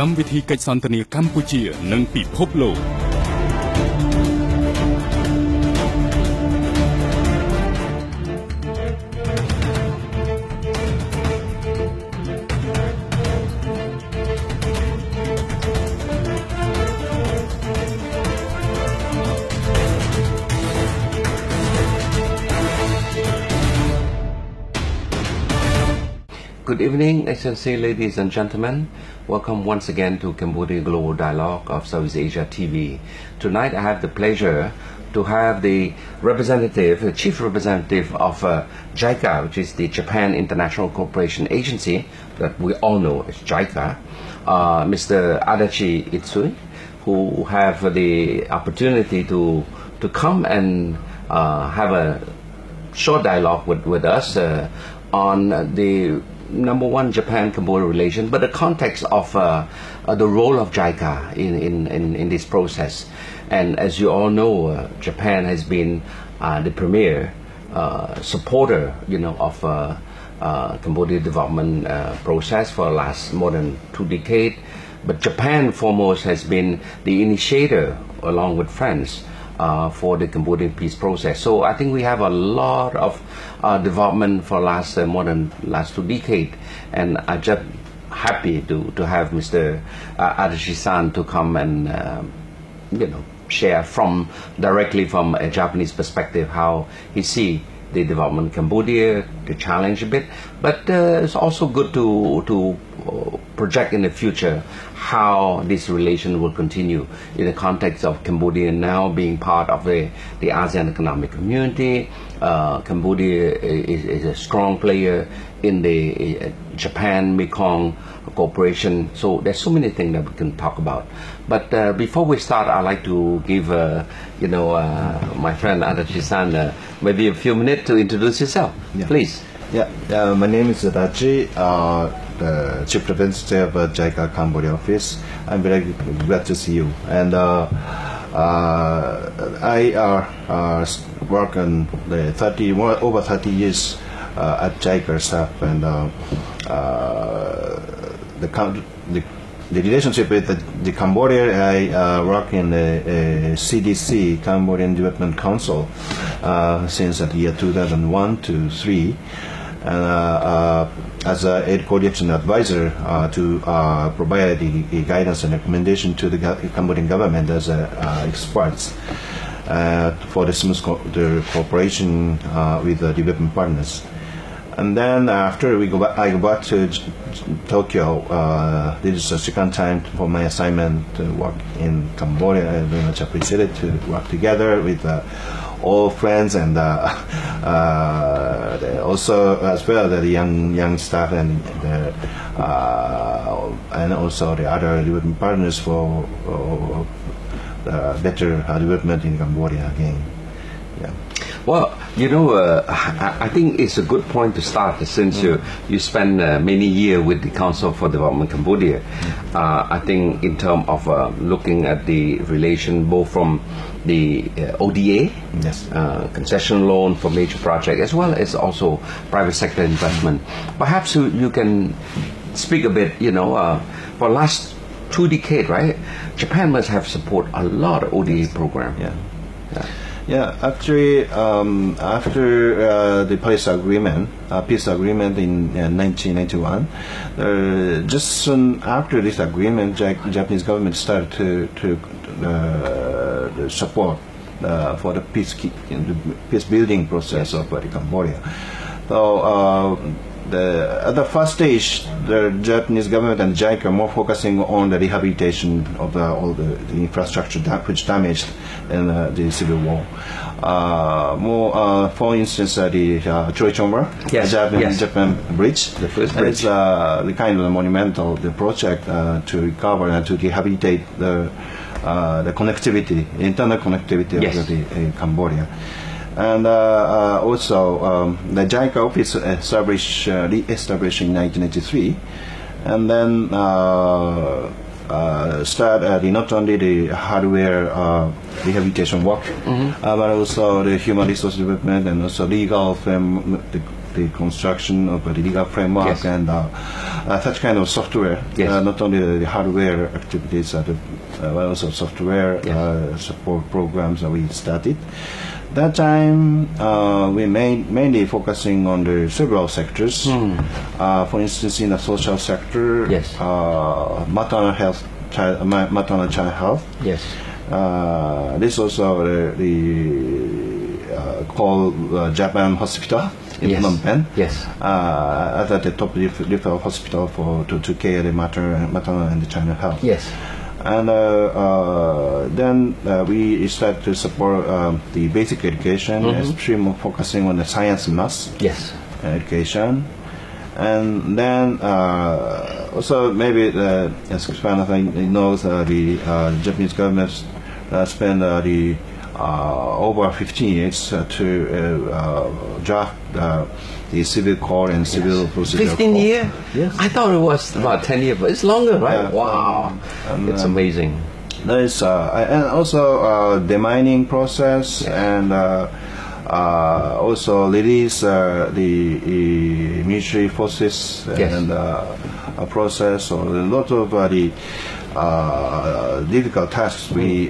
កម្មវិធីកិច្ចសន្ទនាកម្ពុជានិងពិភពលោក Good evening, Excellency, ladies and gentlemen. Welcome once again to Cambodia Global Dialogue of Southeast Asia TV. Tonight I have the pleasure to have the chief representative of JICA, which is the Japan International Cooperation Agency, that we all know as JICA, Mr. Adachi Itsui, who have the opportunity to come and have a short dialogue with us on the number one, Japan-Cambodia relation, but the context of the role of JICA in this process. And as you all know, Japan has been the premier supporter, of Cambodia development process for the last more than 2 decades. But Japan foremost has been the initiator, along with France, for the Cambodian peace process. So I think we have a lot of development for more than last 2 decades, and I'm just happy to have Mr. Adachi-san to come and share directly from a Japanese perspective how he see the development in Cambodia, the challenge a bit, but it's also good to project in the future how this relation will continue in the context of Cambodia now being part of the ASEAN Economic Community. Cambodia is a strong player in the Japan-Mekong cooperation. So there's so many things that we can talk about. But before we start, I'd like to give my friend Adachi-san maybe a few minutes to introduce yourself. Yeah. Please. Yeah, my name is Adachi, the Chief Representative of JICA Cambodia office. I'm very glad to see you. And I work on over 30 years at JICA staff, and the relationship with the Cambodia, I work in the CDC, Cambodian Development Council, since the year 2001 to 3, and as a aid coordination advisor to provide the guidance and recommendation to the Cambodian government as experts for the smooth cooperation with the development partners. And then after I go back to Tokyo, this is the second time for my assignment to work in Cambodia. I very much appreciate it to work together with all friends, and also as well the young staff and also the other development partners for better development in Cambodia again. Yeah. Well, I think it's a good point to start since you spend many years with the Council for Development Cambodia. I think in terms of looking at the relation both from the ODA, yes, concession loan for major projects, as well as also private sector investment. Perhaps you can speak a bit, for the last 2 decades, right? Japan must have support a lot of ODA program. Yeah, actually, after the peace agreement in 1991, just soon after this agreement, Japanese government started to support for the peace building process of Cambodia. So at the first stage, the Japanese government and JICA are more focusing on the rehabilitation of all the infrastructure which damaged in the civil war. For instance, the Choi Chomra, Japan bridge. The first bridge. It's the kind of monumental project to recover and to rehabilitate the connectivity, internal connectivity of the Cambodia. And also the JICA office re-established in 1983, and then start not only the hardware rehabilitation work, but also the human resource development and also legal the construction of the legal framework Yes. and such kind of software. Yes. Not only the hardware activities, but also software Yes. support programs that we started. That time, we mainly focusing on the several sectors. For instance, in the social sector, Yes. maternal child health. Yes. This also called Japan Hospital in Yes. Phnom Penh. Yes. As the top referral hospital to care the maternal and child health. Yes. And then we start to support the basic education, especially focusing on the science and maths Yes. education. And then also maybe, as Siphana knows, the Japanese government spent over 15 years to draft the civil code and civil procedure 15 code. years? Yes. I thought it was about 10 years, but it's longer, right? Yeah. Wow. It's amazing. There is and also the mining process and also release the military forces Yes. and a process or a lot of the difficult tasks we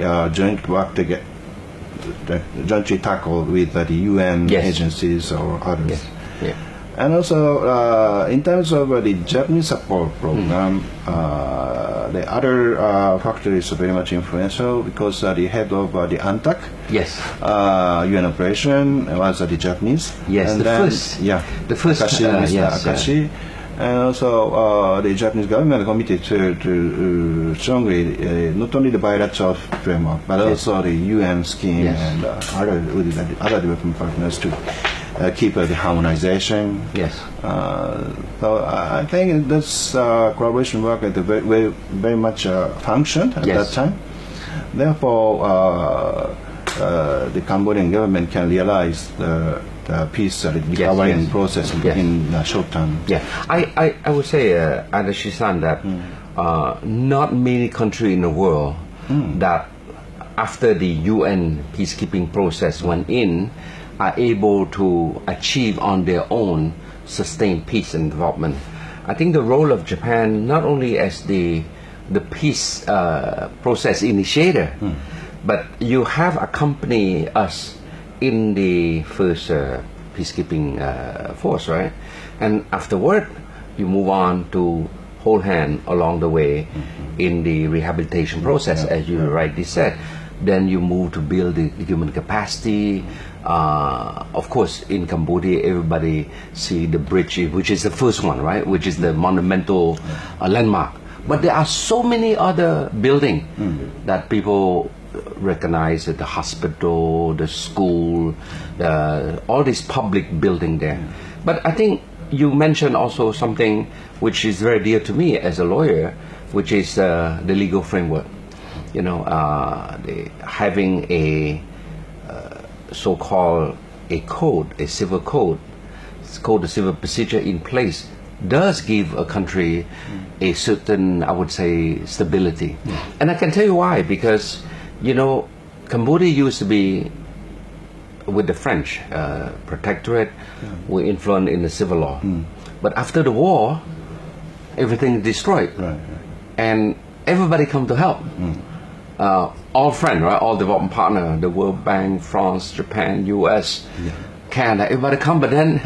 jointly tackle with the UN Yes. agencies or others. Yes. Yeah. And also, in terms of the Japanese support program, the other factor is very much influential because the head of the ANTAC, Yes. UN operation, was the Japanese. Yes, And the then, first- yeah, the first, Akashi, Mr. yes, Akashi. And also, the Japanese government committed to strongly not only the bilateral framework but also the UN scheme Yes. and other development partners to keep the harmonization. Yes. So I think this collaboration work at very much functioned at Yes. that time. Therefore, the Cambodian government can realize the peace recovery yes. process Yes. in the short term. Yeah, I would say, Adeshisan, that not many countries in the world that after the UN peacekeeping process went in are able to achieve on their own sustained peace and development. I think the role of Japan, not only as the peace process initiator, but you have accompanied us in the first peacekeeping force, right? And afterward, you move on to hold hand along the way in the rehabilitation process, as you rightly said. Then you move to build the human capacity. Of course, in Cambodia, everybody see the bridge, which is the first one, right? Which is the monumental landmark. But there are so many other buildings that people recognize, the hospital, the school, all this public building there. But I think you mentioned also something which is very dear to me as a lawyer, which is the legal framework. You know, having a so-called a code, a civil code, it's called the civil procedure in place, does give a country a certain, I would say, stability. And I can tell you why, because, you know, Cambodia used to be with the French protectorate, were influenced in the civil law. But after the war, everything is destroyed. Right. And everybody come to help. All friends, right? All development partner, the World Bank, France, Japan, US, Canada, everybody come. But then,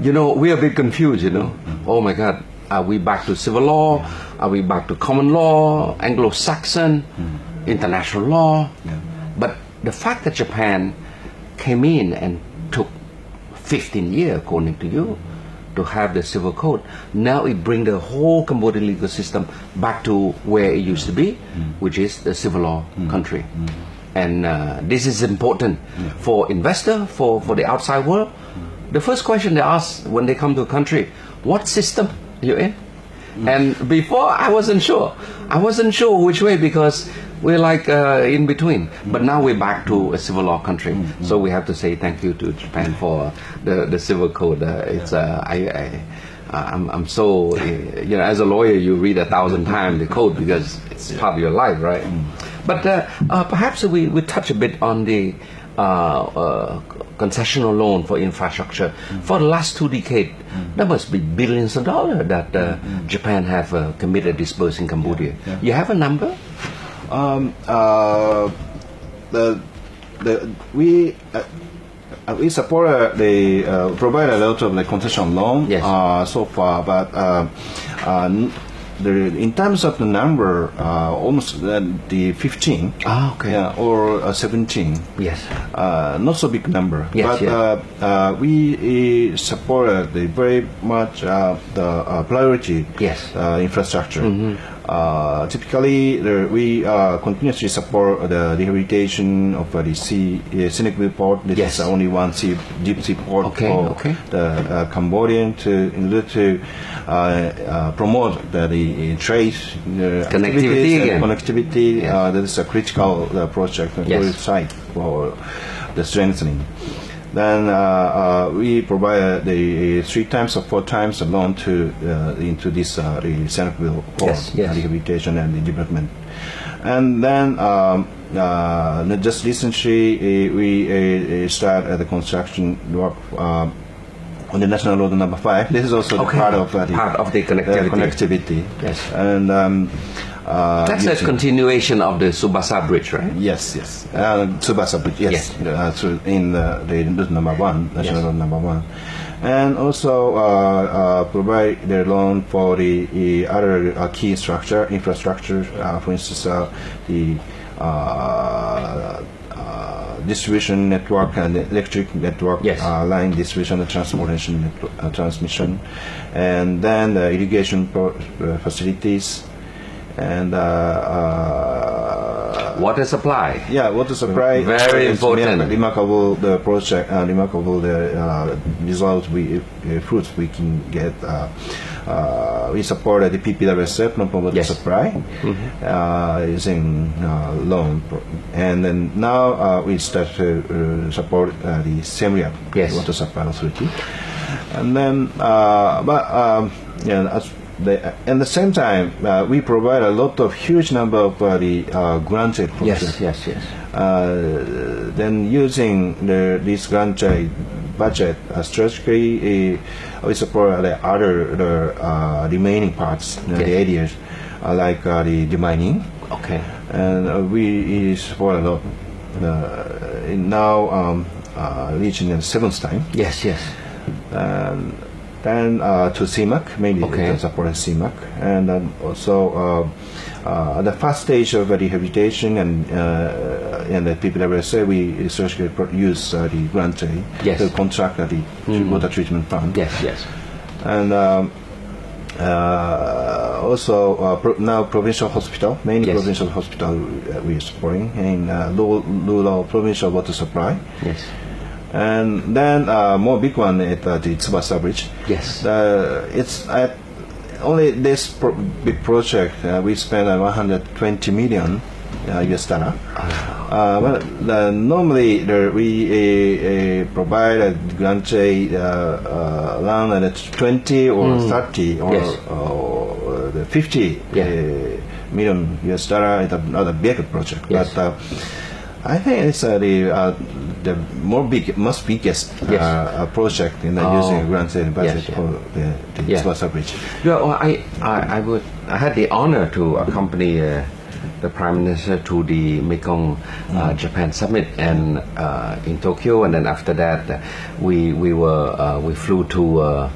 you know, we are a bit confused, you know. Oh my God, are we back to civil law? Are we back to common law, Anglo-Saxon, international law? But the fact that Japan came in and took 15 years, according to you, to have the civil code, now it brings the whole Cambodian legal system back to where it used to be, which is the civil law country. And this is important for investor, for the outside world. The first question they ask when they come to a country, what system you're in? And before, I wasn't sure. I wasn't sure which way, because we're like in between. But now we're back to a civil law country. So we have to say thank you to Japan for the civil code. It's I'm so, you know, as a lawyer, you read 1,000 times the code because it's part of your life, right? But perhaps we touch a bit on the concessional loan for infrastructure for the last 2 decades. That must be billions of dollars that Japan have committed disbursing Cambodia. You have a number? We support provide a lot of concession loan so far, but in terms of the number, almost the 15, or 17. Yes. Not so big number. Yes, but we support very much the priority infrastructure. Typically, we continuously support the rehabilitation of the scenic port. This is only one deep sea port for the Cambodian in order to promote the trade connectivity. That is a critical project for the site for the strengthening. Then we provide the 3 times or 4 times the loan into this Centerville port rehabilitation and development. And then just recently we start the construction work on the National Road number 5. This is also part of the connectivity. Yes. And that's a continuation of the Tsubasa Bridge, right? Yes. Tsubasa Bridge, yes. In the route number 1, National Road number 1. And also provide the loan for the other key infrastructure, for instance, the distribution network and electric network, line distribution and transmission, and then the irrigation facilities, and water supply. Water supply. Very important. Remarkable the project, remarkable the results fruits we can get. We support the PPWSF, non water supply, using loan, and then now we start to support the SEMRIAP, water supply authority, and then at the same time, we provide a lot of huge number of the granted projects. Yes. Then using this granted budget strategically, we support the other remaining parts, the areas like the mining. Okay. And we support a lot. Now reaching the 7th time. Yes. Then to CMAC, mainly support CMAC, and then also the first stage of rehabilitation and the PPWSA, we essentially use the grant to contract the water treatment plant. Yes. And also now provincial hospital, mainly provincial hospital we are supporting, in rural provincial water supply. Yes. And then more big one at the Tsubasa Bridge. Yes. It's at only this big project we spent 120 million US dollar. Well, normally we provide a grant around 20 or 30 or 50 million US dollar. It's another big project, but I think it's the most biggest project in using grant budget for the Tsubasa Bridge. I had the honor to accompany the Prime Minister to the Mekong Japan Summit and in Tokyo, and then after that we flew to a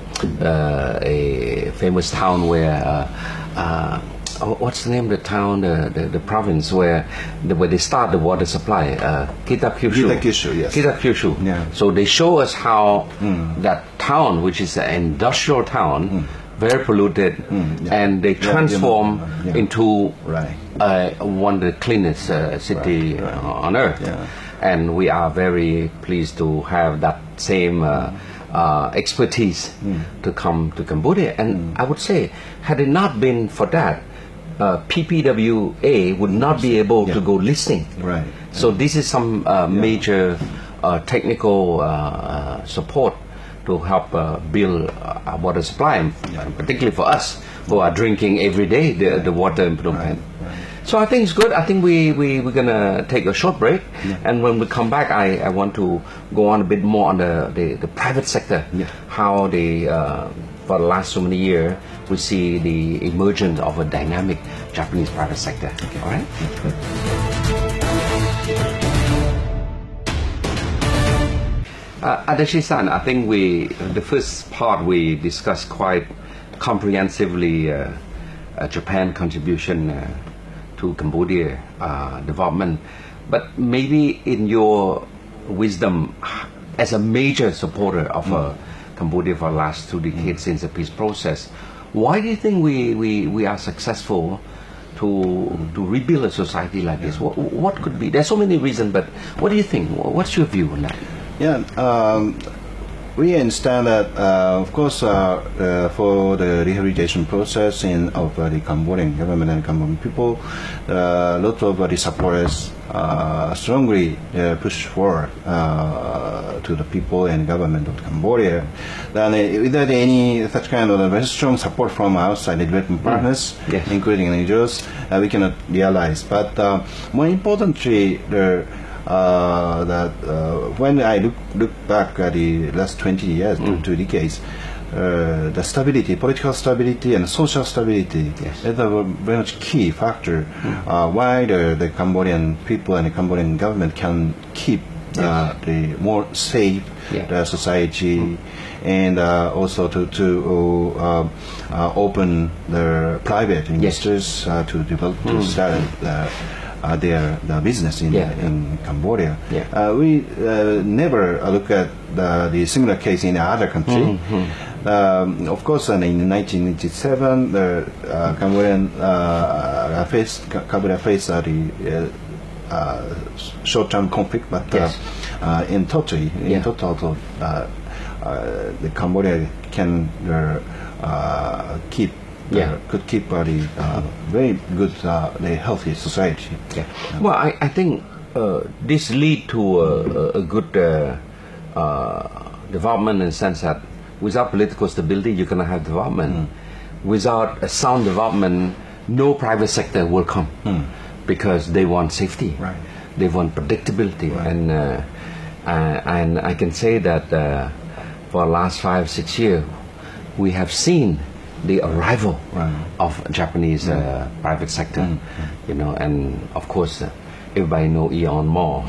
famous town where. What's the name of the town, the province where they start the water supply? Kitakyushu, yes. Kitakyushu. Yeah. So they show us how that town, which is an industrial town, very polluted, and they transform into one of the cleanest city on earth. Yeah. And we are very pleased to have that same expertise to come to Cambodia. And I would say, had it not been for that, PPWA would not be able to go listening. Right. So this is some major technical support to help build our water supply, particularly for us who are drinking every day the water in Phnom Penh. So I think it's good. I think we're gonna take a short break, and when we come back, I want to go on a bit more on the private sector, how they for the last so many years we see the emergence of a dynamic Japanese private sector. Okay. All right. Adachi-san, I think the first part we discussed quite comprehensively Japan contribution to Cambodia development, but maybe in your wisdom, as a major supporter of Cambodia for the last 2 decades since the peace process, why do you think we are successful to rebuild a society like this? What could be? There's so many reasons, but what do you think? What's your view on that? Yeah, we understand that, of course, for the rehabilitation process of the Cambodian government and Cambodian people, a lot of the supporters strongly push forward to the people and government of Cambodia. Then, without any such kind of very strong support from outside development partners, including NGOs, we cannot realize. But more importantly, when I look back at the last 20 years, 2 decades, the stability, political stability and social stability is a very much key factor why the Cambodian people and the Cambodian government can keep the more safe the society, and also to open the private investors to develop to start their business in Cambodia. We never look at the similar case in other country. Of course, in 1987, the Cambodia faced the short-term conflict, but in total, the Cambodia can could keep a very good, healthy society. Well, I think this lead to a good development in the sense that without political stability, you cannot have development. Without a sound development, no private sector will come because they want safety, they want predictability, and I can say that for the last 5-6 years, we have seen the arrival of Japanese private sector, and of course everybody know Eon Mall.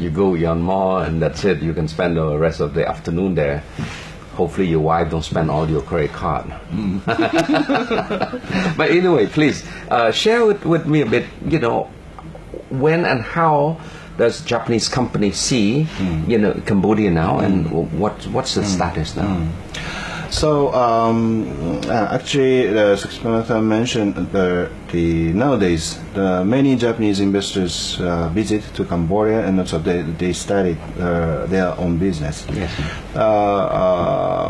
You go Eon Mall and that's it. You can spend the rest of the afternoon there. Hopefully your wife don't spend all your credit card. But anyway, please share with me a bit. When and how does Japanese company see Cambodia now, and what's the status now? So actually, Siphana mentioned nowadays many Japanese investors visit to Cambodia, and also they started their own business.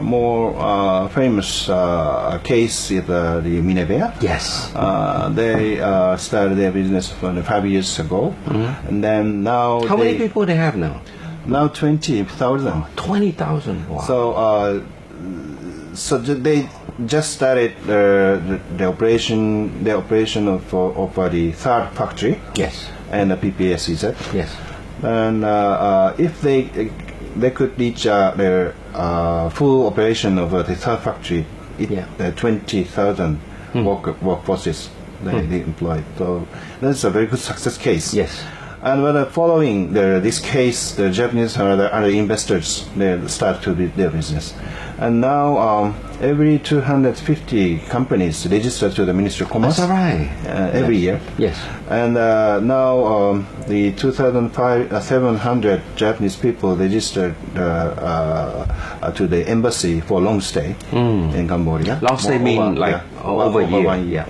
More famous case is the Minebea. They started their business 5 years ago, and then now how many people they have now? Now 20,000. 20,000. Wow. So they just started the operation of the third factory. And the PPSEZ. And if they could reach their full operation of the third factory, 20,000 workforces they employed. So that's a very good success case. And when following this case, the Japanese and other investors, they start to do their business. And now every 250 companies register to the Ministry of Commerce. That's all right. Every year. And now the 2,700 Japanese people registered to the embassy for long stay in Cambodia. Long stay mean over a year. 1 year.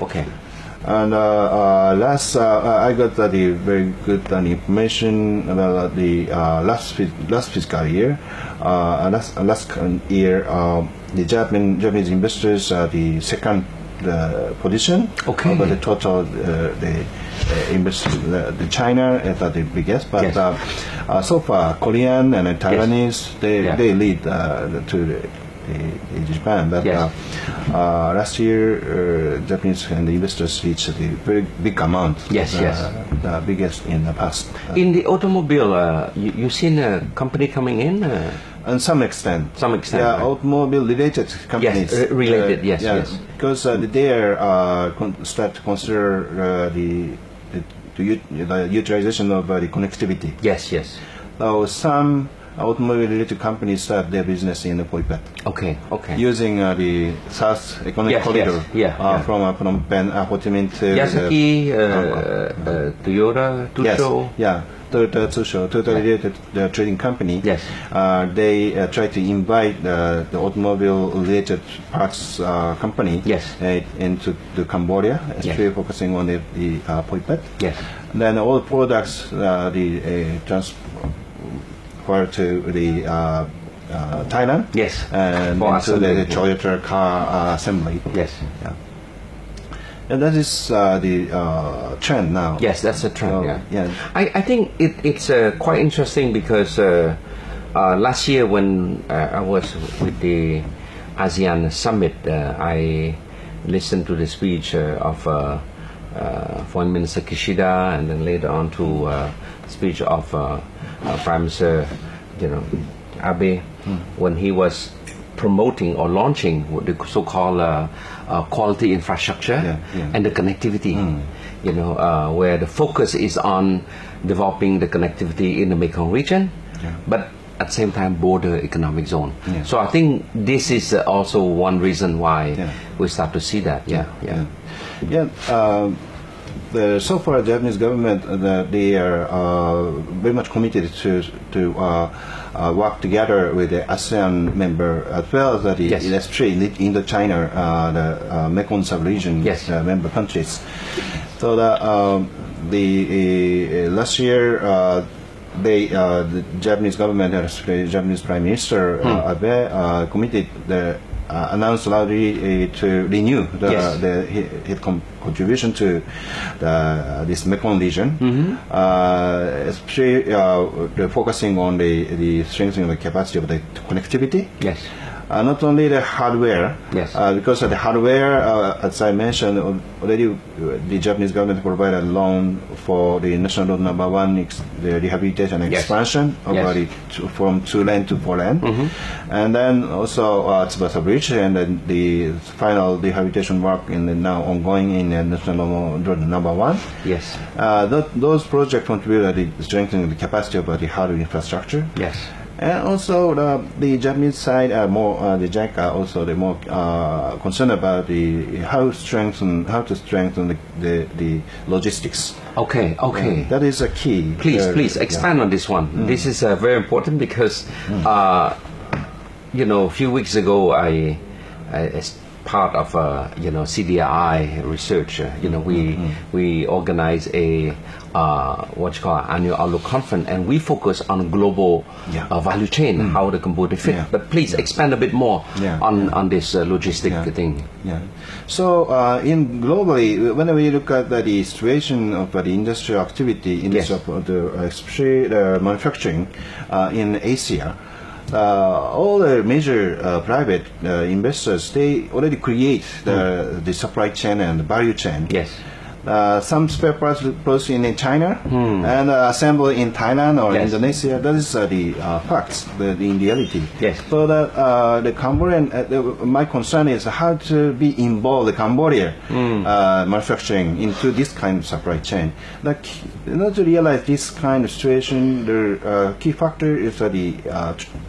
And last, I got the very good information about the last fiscal year. Last year, the Japanese investors the second position. But the total, the investors, the China is the biggest. But so far, Korean and Taiwanese, they lead to Japan. But Yes. last year, Japanese and the investors reached a very big amount. Yes, yes. The biggest in the past. In the automobile, you seen a company coming in? And some extent. Some extent, Yeah, right. automobile-related companies. Yes, related, yes, yeah, yes. Because they are start to consider the utilization of the connectivity. Yes, yes. So some automobile-related companies start their business in Poipet Okay, okay. using the South Economic Yes, Corridor yes, yeah. from Phnom Penh, Ho Chi Minh to Yasaki, Hong Kong. Toyota, Yes, Tusho. yeah. Toyota Tsusho, Toyota-related trading company. Yes. They try to invite the automobile-related parts company Yes. into the Cambodia, especially Yes. focusing on the Poipet. Yes. Then all products transfer to the Thailand. Yes. And For into the assembly. Toyota car assembly. Yes. Yeah. And that is the trend now. Yes, that's a trend. So, yeah. yeah. I think it's quite interesting because last year when I was with the ASEAN summit, I listened to the speech of Foreign Minister Kishida, and then later on to speech of Prime Minister, Abe, when he was promoting or launching the so-called quality infrastructure and the connectivity, where the focus is on developing the connectivity in the Mekong region, but at the same time border economic zone. Yeah. So I think this is also one reason why we start to see that. Yeah. So far, the Japanese government they are very much committed to work together with the ASEAN member as well as the especially in Indochina, the Mekong sub-region member countries. So the last year, the Japanese government, especially Japanese Prime Minister Abe, committed announced loudly to renew his contribution to this Mekong region, especially focusing on the strengthening of the capacity of the connectivity. Yes. Not only the hardware, because of the hardware, as I mentioned already, the Japanese government provided a loan for the national road number 1, the rehabilitation and expansion from 2 lane to 4 lane, and then also Tsubasa Bridge, and then the final rehabilitation work now ongoing in national road number 1. Yes. Those projects contribute to strengthening the capacity of the hardware infrastructure. Yes. And also the Japanese side are more the JICA also they're more concerned about how to strengthen the logistics. Okay. That is a key. Please expand on this one. This is very important because a few weeks ago I as part of CDI research, we organize a what you call annual outlook conference, and we focus on global value chain, how the Cambodia fit. But please expand a bit more on this logistic thing. Yeah. So in globally, when we look at the situation of the industrial activity in especially the manufacturing in Asia. All the major private investors, they already create the supply chain and the value chain. Yes. Some spare parts produced in China and assembled in Thailand or Indonesia. That is the facts, in reality. Yes. So that the Cambodian, my concern is how to be involved the Cambodia manufacturing into this kind of supply chain. Not to realize this kind of situation, the key factor is the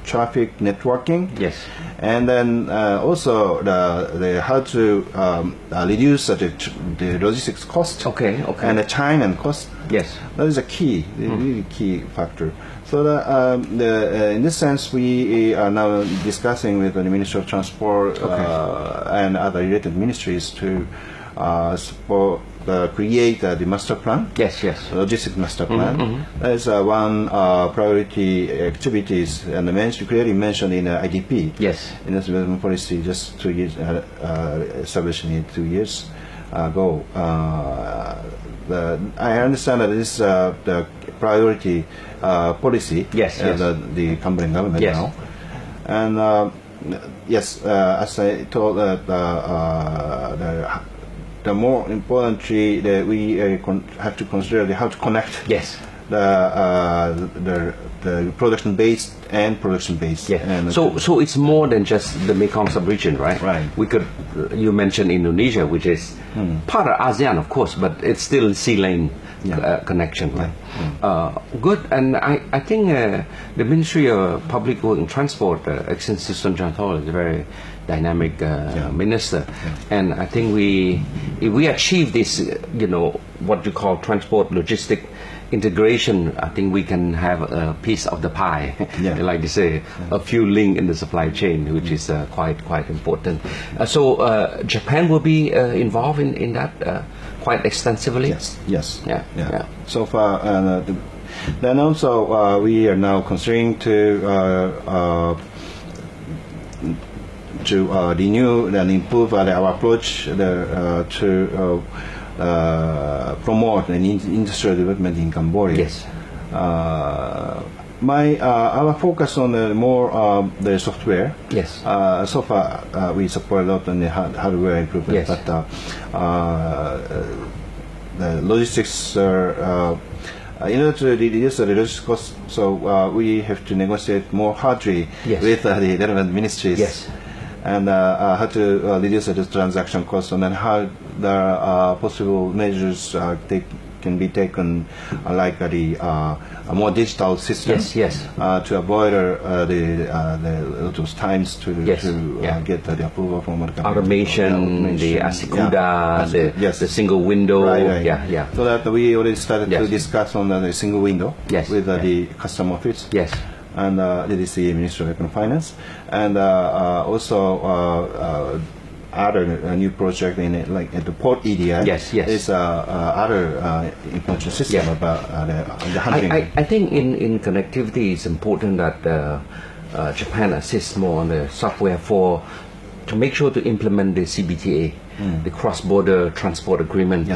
traffic networking. Yes. And then also the how to reduce the logistics cost. Okay. And the time and cost. Yes. That is a key, really key factor. So in this sense, we are now discussing with the Ministry of Transport and other related ministries to support create the master plan. Yes. Logistics master plan. That is one priority activities, and clearly mentioned in IDP. Yes. In this development policy, just 2 years established in 2 years ago. I understand that this is the priority policy of the Cambodian government now, and Yes, as I told, the more importantly that we have to consider how to connect Yes. the production base and production base. Yeah. And So it's more than just the Mekong sub-region, right? Right. We could, you mentioned Indonesia, which is part of ASEAN, of course, but it's still sea lane connection, right? Good. And I think the Ministry of Public Works and Transport, Excellency Sun Chantol, is a very dynamic minister, and I think if we achieve this, what you call transport logistic integration, I think we can have a piece of the pie, like they say, a few links in the supply chain, which is quite important. So Japan will be involved in that quite extensively. Yes. Yeah. So far, then also we are now considering to renew and improve our approach to promote an industrial development in Cambodia. Yes. Our focus on the software. Yes. So far, we support a lot on the hardware improvement, Yes. but the logistics are. In order to reduce the logistics costs, so we have to negotiate more hardly with the relevant ministries. Yes. And how to reduce the transaction costs, and then how the possible measures can be taken, like a more digital system. Yes. To avoid those times to get the approval from the government. Automation, the Asikuda, the single window. Right. Yeah. So that we already started to discuss on the single window with the custom office. Yes. And this is the Ministry of Economic Finance, and also other new project in it, like at the port EDI. Yes. Is other information system about the handling. I think in connectivity, it's important that Japan assists more on the software to make sure to implement the CBTA, the cross-border transport agreement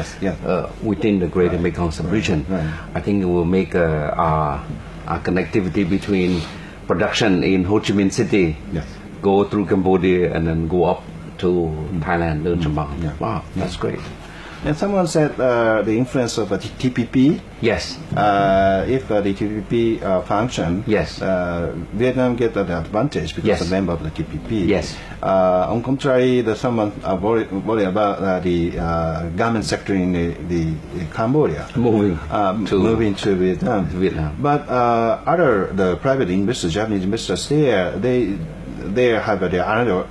within the Greater Mekong sub-region. Right. I think it will make our connectivity between production in Ho Chi Minh City, go through Cambodia, and then go up to Thailand, Luang. Wow, that's great. And someone said the influence of the TPP. Yes. If the TPP function, Vietnam get an advantage because of member of the TPP. Yes. On contrary, someone worry about the garment sector in the Cambodia moving to Vietnam. But the private investors, Japanese investors, they have another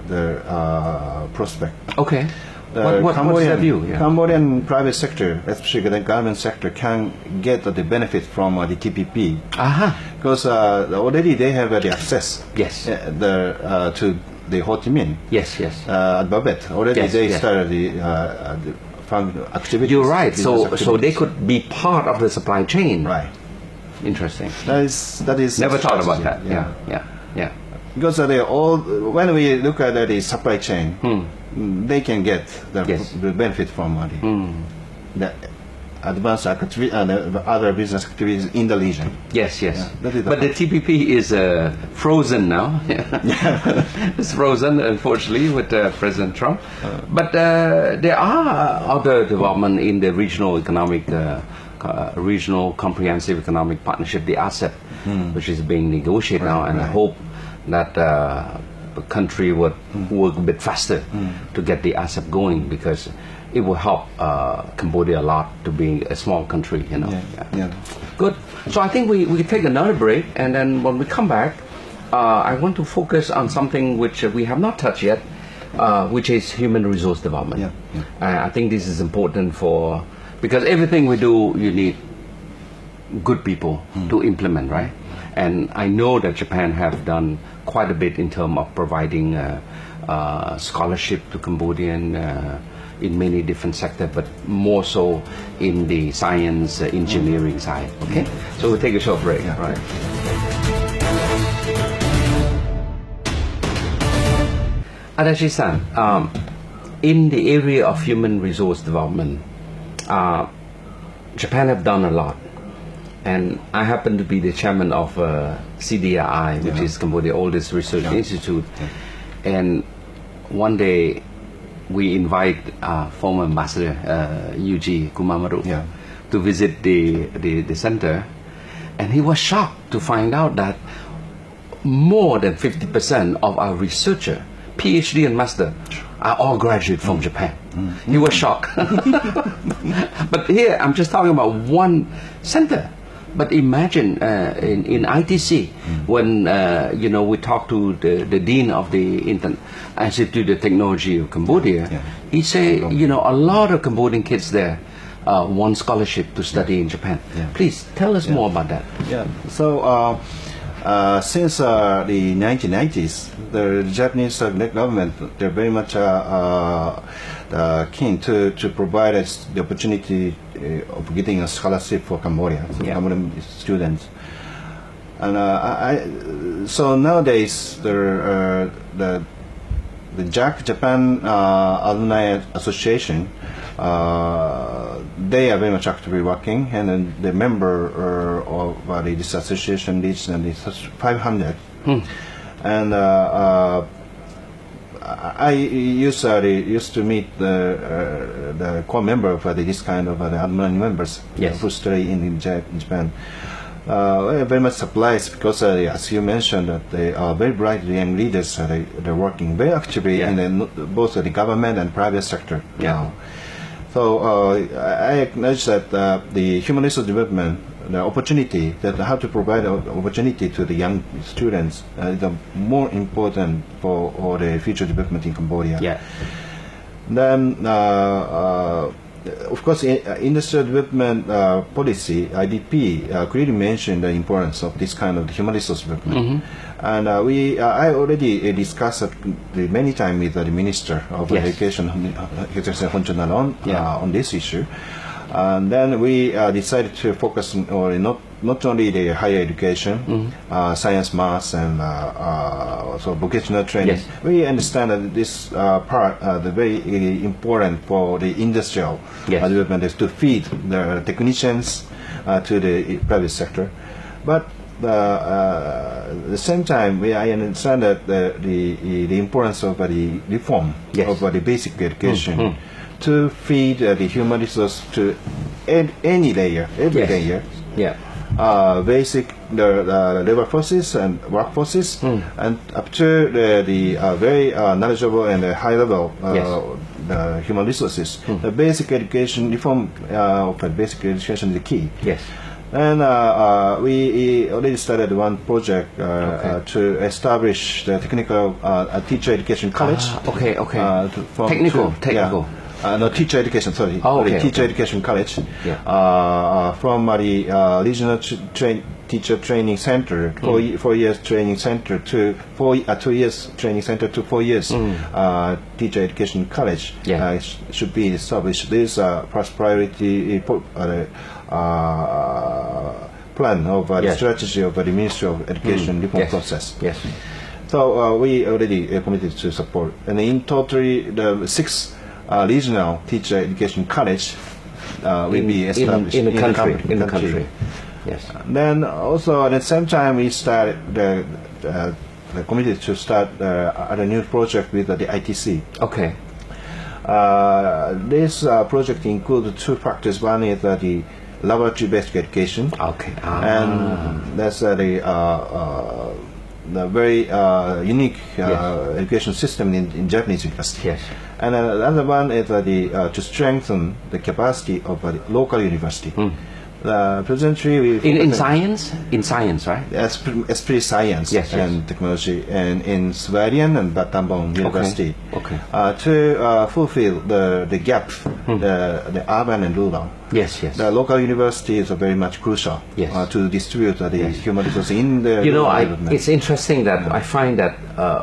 prospect. Okay. What's their view? Cambodian private sector, especially the government sector, can get the benefit from the TPP. Because already they have the access. To the Ho Chi Minh. At Babet. Already they started the activities. You're right. So they could be part of the supply chain. Right. Interesting. That is never thought about that. Yeah. Because when we look at the supply chain, they can get the benefit from the advanced activity and other business activities in the region. Yes. But the TPP is frozen now. It's frozen, unfortunately, with President Trump. But there are other development in the regional comprehensive economic partnership, the ASEP, which is being negotiated now, and I hope that the country would work a bit faster to get the ASEP going, because it will help Cambodia a lot to be a small country, Good. So I think we take another break, and then when we come back, I want to focus on something which we have not touched yet, which is human resource development. I think this is important because everything we do, you need good people to implement, right? And I know that Japan have done quite a bit in terms of providing scholarship to Cambodian in many different sectors, but more so in the science, engineering side. Okay, so we'll take a short break. Right. Adachi-san, in the area of human resource development, Japan have done a lot. And I happen to be the chairman of CDRI, which is Cambodia's oldest research institute. And one day we invite former ambassador UG Kumamaru Yeah. to visit the center, and he was shocked to find out that more than 50% of our researcher, PhD and master, are all graduate from Japan. He was shocked. But here I'm just talking about one center. But imagine in ITC, when we talked to the dean of the Institute of Technology of Cambodia, he said a lot of Cambodian kids there want scholarship to study in Japan. Please tell us more about that. Yeah. So since the 1990s, the Japanese government, they're very much keen to provide us the opportunity of getting a scholarship for Cambodia, so Cambodian students. And so nowadays, the JAC, Japan Alumni Association, they are very much actively working, and then the member of this association reached 500. And I used to meet the core member of this kind of alumni members who study in Japan. We're very much surprised because, as you mentioned, that they are very bright young leaders. They're working very actively in both the government and private sector now. So I acknowledge that the human resource development, the opportunity, that how to provide opportunity to the young students is more important for the future development in Cambodia. Yeah. Then, of course, industrial development policy, IDP, clearly mentioned the importance of this kind of human resource development. And I already discussed it many times with the Minister of Education, on this issue. And then we decided to focus on not only the higher education, science, maths, and so vocational training. We understand that this part is very important for the industrial development, is to feed the technicians to the private sector. But at the same time, I understand that the importance of the reform of the basic education to feed the human resource to any layer, every layer. Basic labor forces and workforces, and up to the very knowledgeable and high level human resources. The basic education reform of basic education is the key. And we already started one project to establish the technical teacher education college. Technical. No, teacher education, sorry. Teacher education college. From the regional teacher training center, 4 years training center to 2 years training center to 4 years teacher education college should be established. This is a first priority plan of the strategy of the Ministry of Education reform process. So we already committed to support. And in total, the 6 regional teacher education college will be established in the country. Then also at the same time we started the committed to start a new project with the ITC. This project includes 2 factors. One is the laboratory-based education, and that's the very unique education system in Japanese university. And another one is to strengthen the capacity of the local university. Presently, in science, right? Esprit Science and Technology, and in Sverian and Battambang University, to fulfill the gap, the urban and rural. The local university is very much crucial to distribute the human resources in the development. It's interesting that I find that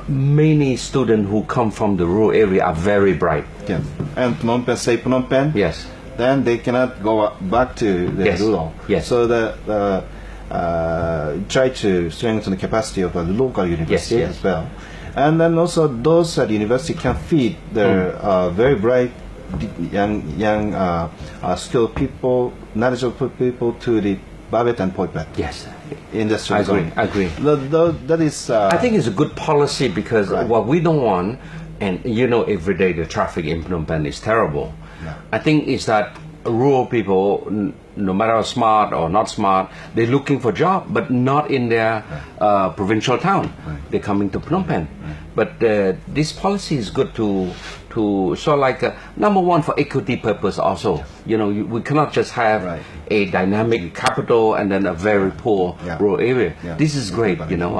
many students who come from the rural area are very bright. And Phnom Penh, then they cannot go back to the rural. So try to strengthen the capacity of the local university as well. And then also those at the university can feed the very bright young skilled people, knowledgeable people to the barbet and poipet. Yes. Industrial I agree. zone. I agree. That is. I think it's a good policy because Right. what we don't want, and you know, every day the traffic in Phnom Penh is terrible. Yeah. I think it's that rural people, no matter how smart or not smart, they're looking for job, but not in their provincial town. Right. They're coming to Phnom Penh. But this policy is good to sort of like number one for equity purpose also. You know, we cannot just have Right. a dynamic capital and then a very poor Yeah. rural area. Yeah. This is great, you know.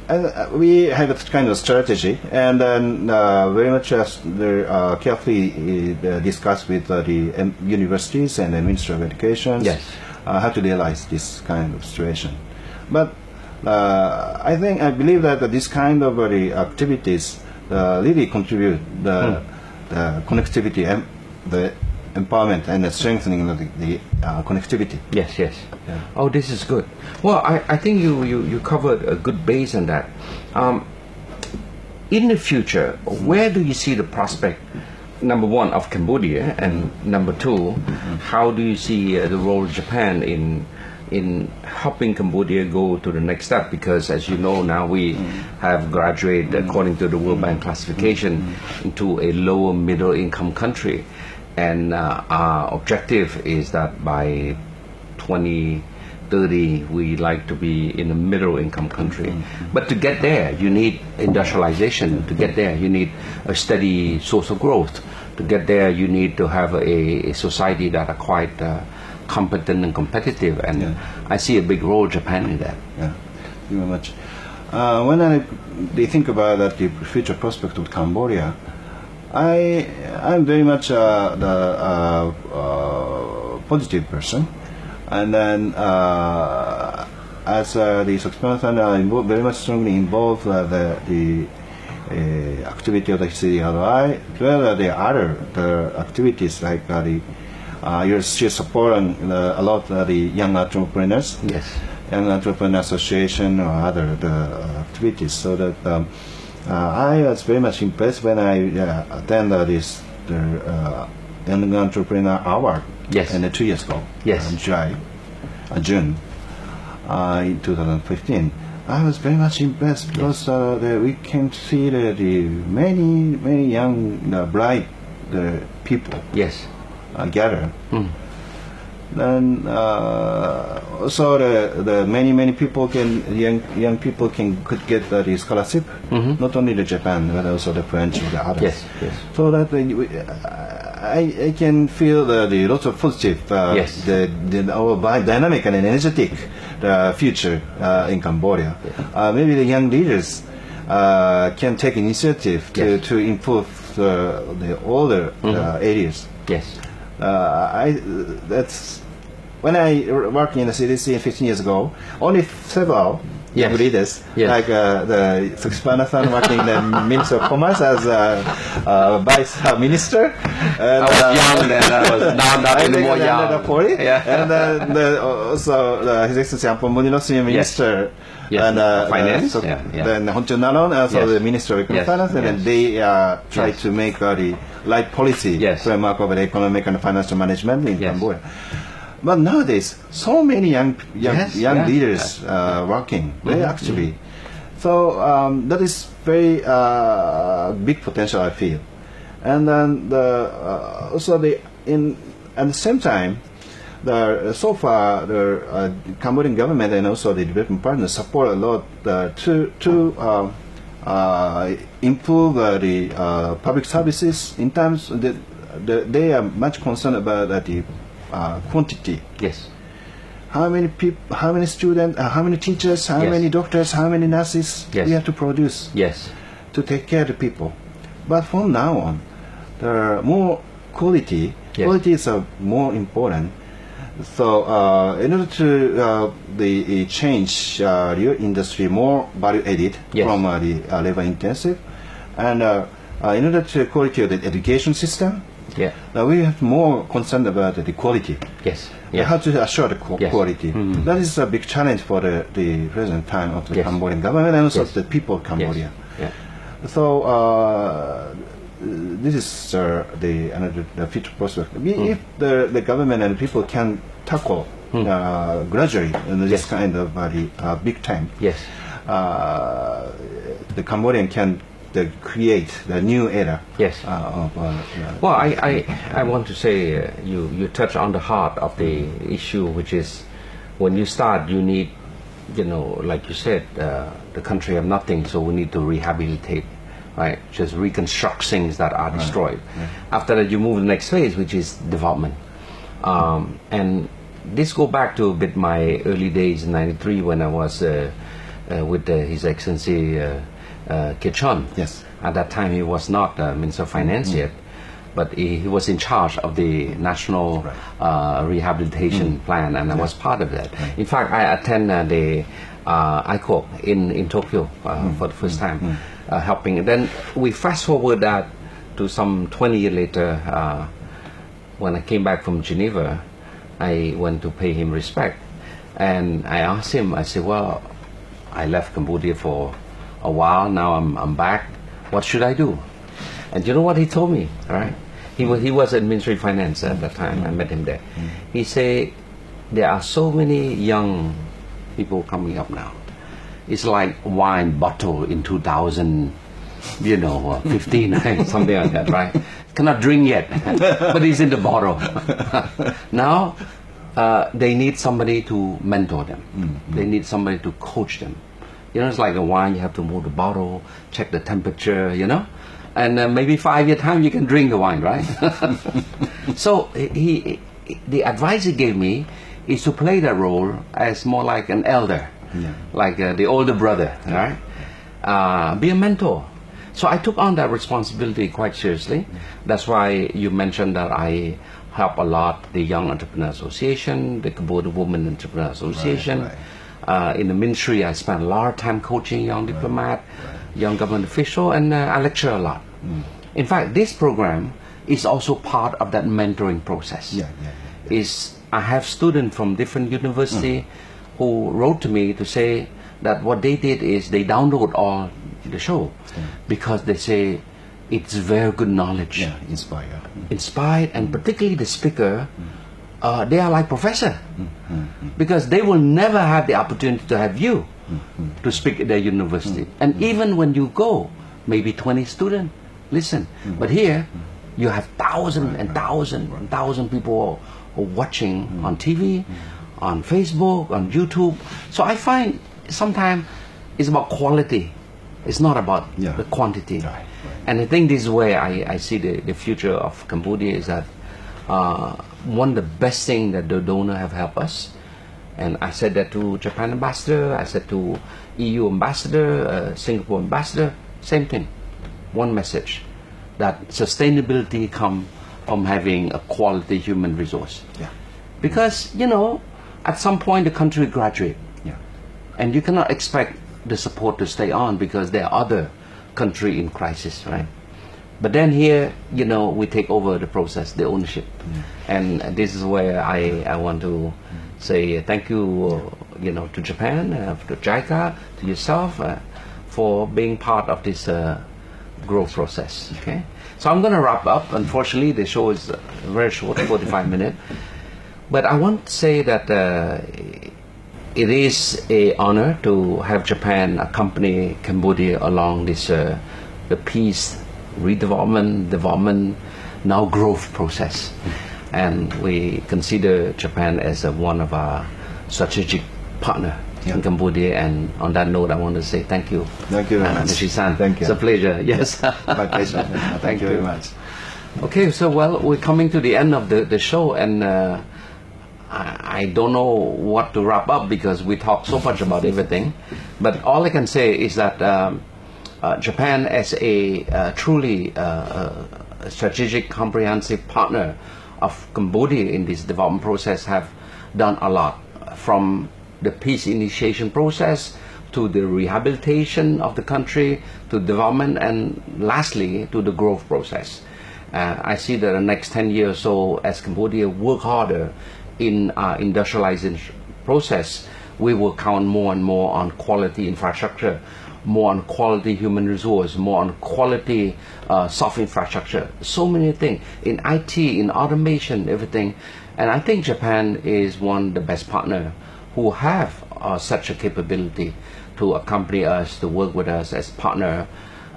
And we have a kind of strategy, and then very much carefully discuss with the universities and the Ministry of Education Yes. how to realize this kind of situation. But I believe that this kind of activities really contribute the connectivity and the empowerment and the strengthening of the connectivity. Yes, yes. Yeah. Oh, this is good. Well, I think you covered a good base on that. In the future, where do you see the prospect, number one, of Cambodia, and number two, how do you see the role of Japan in helping Cambodia go to the next step? Because as you know now, we have graduated according to the World Bank classification into a lower middle income country. And our objective is that by 2030 we like to be in a middle income country. But to get there you need industrialization. To get there you need a steady source of growth. To get there you need to have a society that are quite competent and competitive, and I see a big role Japan in that. Yeah, thank you very much. When they think about the future prospect of Cambodia, I'm very much the positive person, and then as the Siphana, I'm very much strongly involved the activity of the CDRI, as well as the other activities like she support a lot of the young entrepreneurs. Yes. Young Entrepreneur Association or other activities, so that I was very much impressed when I attended this Young Entrepreneur Award. Yes. 2 years ago. Yes. In June, in 2015. I was very much impressed because we can see the many young bright people Yes. gather. Then also the many people young people could get the scholarship, not only the Japan but also the French or the others. Yes, yes. So that I can feel the lots of positive, Yes. the dynamic and energetic future in Cambodia. Maybe the young leaders can take initiative to improve the older areas. Yes. That's when I worked in the CDC 15 years ago. Only several young leaders, like the Siphana working in the Ministry of Commerce as Vice Minister. And, I was young then. I was not anymore young. 40. Yeah. And then also His Excellency Ampon Munino, Senior Minister. Yes. And Finance. then Honchon Naron, also the Minister of Economic Finance, and then they try to make the right policy framework of the economic and financial management in Cambodia. But nowadays, so many young leaders working very actively. So that is very big potential, I feel. And then also at the same time, so far the Cambodian government and also the development partners support a lot to improve the public services in terms that they are much concerned about the quantity. Yes. How many people, how many students, how many teachers, how many doctors, how many nurses we have to produce to take care of the people. But from now on, there are more quality. Quality is more important. So in order to the change your industry more value added from the labor intensive, and in order to quality of the education system, we have more concerned about the quality. How to assure the quality. That is a big challenge for the present time of the Cambodian government and also the people of Cambodia. So this is the future prospect. If the government and people can tackle gradually this kind of very big time, Yes. the Cambodian can create the new era. Yes. Well, I want to say you touch on the heart of the issue, which is when you start, you need, like you said, the country have nothing, so we need to rehabilitate, right? Just reconstruct things that are destroyed. Right. After that, you move to the next phase, which is development. And this go back to a bit my early days in '93 when I was with His Excellency Kichon. Yes. At that time, he was not Minister of Finance yet, but he was in charge of the national rehabilitation plan, and I was part of that. In fact, I attended the ICO in Tokyo for the first time, helping. And then we fast forward that to some 20 years later, when I came back from Geneva, I went to pay him respect, and I asked him, I said, well, I left Cambodia for a while, now I'm back, what should I do? And you know what he told me, right? He was in Ministry of Finance at that time. I met him there. He said, there are so many young people coming up now. It's like wine bottle in 2015, something like that, right? Cannot drink yet, but it's in the bottle. Now, they need somebody to mentor them. They need somebody to coach them. It's like a wine, you have to move the bottle, check the temperature, and maybe 5 years time you can drink the wine, right? So the advice he gave me is to play that role as more like an elder, like the older brother, right? Be a mentor. So I took on that responsibility quite seriously. That's why you mentioned that I help a lot the Young Entrepreneur Association, the Cambodia Women Entrepreneur Association. In the ministry, I spent a lot of time coaching young diplomat, young government official, and I lecture a lot. In fact, this program is also part of that mentoring process. I have students from different universities who wrote to me to say that what they did is they download all the show because they say it's very good knowledge. Inspired, and particularly the speaker, they are like professor because they will never have the opportunity to have you to speak at their university. And even when you go, maybe 20 students listen. But here, you have thousands and thousands and thousands people watching on TV, on Facebook, on YouTube. So I find sometimes it's about quality. It's not about the quantity. And I think this is where I see the future of Cambodia is that one of the best things that the donor have helped us, and I said that to Japan ambassador, I said to EU ambassador, Singapore ambassador, same thing, one message, that sustainability comes from having a quality human resource. Because, at some point the country will graduate, and you cannot expect the support to stay on because there are other countries in crisis, right? But then here, we take over the process, the ownership. And this is where I want to say thank you, to Japan, to JICA, to yourself, for being part of this growth process, okay? So I'm going to wrap up. Unfortunately, the show is very short, 45 minutes. But I want to say that it is an honor to have Japan accompany Cambodia along this the peace, redevelopment, development, now growth process. And we consider Japan as one of our strategic partner in Cambodia. And on that note, I want to say thank you. Thank you very much. Nishisan. Thank you. It's a pleasure. Yes. My pleasure. Thank you very much. Okay, so we're coming to the end of the show, and I don't know what to wrap up because we talk so much about everything. But all I can say is that Japan, as a truly strategic, comprehensive partner of Cambodia in this development process, have done a lot, from the peace initiation process to the rehabilitation of the country, to development, and lastly to the growth process. I see that the next 10 years or so, as Cambodia work harder in our industrialization process, we will count more and more on quality infrastructure, more on quality human resource, more on quality soft infrastructure, so many things in IT, in automation, everything. And I think Japan is one of the best partner who have such a capability to accompany us, to work with us as partner,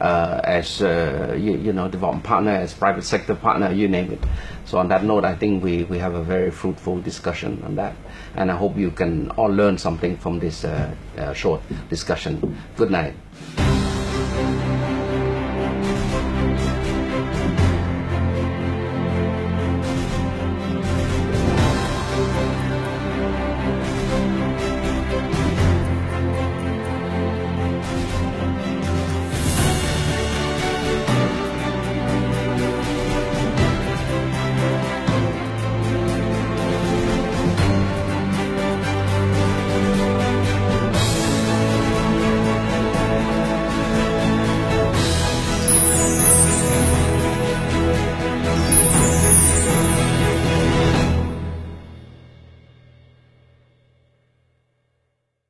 as development partner, as private sector partner, you name it. So on that note, I think we have a very fruitful discussion on that, and I hope you can all learn something from this short discussion. Good night.